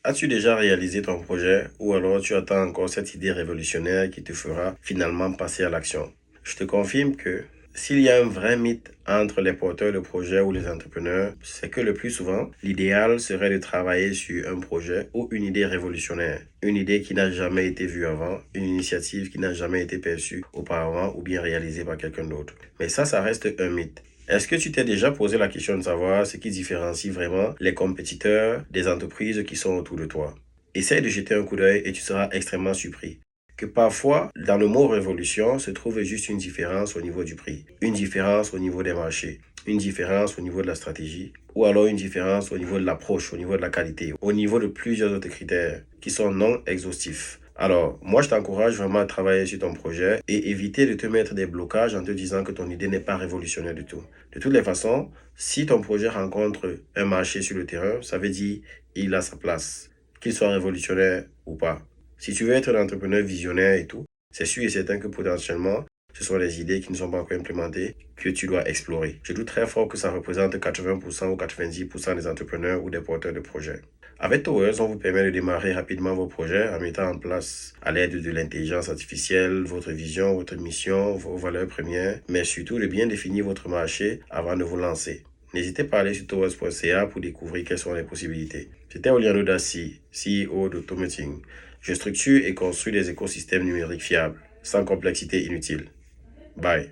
As-tu déjà réalisé ton projet ou alors tu attends encore cette idée révolutionnaire qui te fera finalement passer à l'action? Je te confirme que s'il y a un vrai mythe entre les porteurs de projets ou les entrepreneurs, c'est que le plus souvent, l'idéal serait de travailler sur un projet ou une idée révolutionnaire, une idée qui n'a jamais été vue avant, une initiative qui n'a jamais été perçue auparavant ou bien réalisée par quelqu'un d'autre. Mais ça reste un mythe. Est-ce que tu t'es déjà posé la question de savoir ce qui différencie vraiment les compétiteurs des entreprises qui sont autour de toi? Essaye de jeter un coup d'œil et tu seras extrêmement surpris que parfois, dans le mot révolution, se trouve juste une différence au niveau du prix, une différence au niveau des marchés, une différence au niveau de la stratégie, ou alors une différence au niveau de l'approche, au niveau de la qualité, au niveau de plusieurs autres critères qui sont non exhaustifs. Alors, moi, je t'encourage vraiment à travailler sur ton projet et éviter de te mettre des blocages en te disant que ton idée n'est pas révolutionnaire du tout. De toutes les façons, si ton projet rencontre un marché sur le terrain, ça veut dire qu'il a sa place, qu'il soit révolutionnaire ou pas. Si tu veux être un entrepreneur visionnaire et tout, c'est sûr et certain que potentiellement, ce sont des idées qui ne sont pas encore implémentées que tu dois explorer. Je doute très fort que ça représente 80% ou 90% des entrepreneurs ou des porteurs de projets. Avec Towers, on vous permet de démarrer rapidement vos projets en mettant en place, à l'aide de l'intelligence artificielle, votre vision, votre mission, vos valeurs premières, mais surtout de bien définir votre marché avant de vous lancer. N'hésitez pas à aller sur towers.ca pour découvrir quelles sont les possibilités. C'était Oliano Dassi, CEO d'Automating. Je structure et construis des écosystèmes numériques fiables, sans complexité inutile. Bye.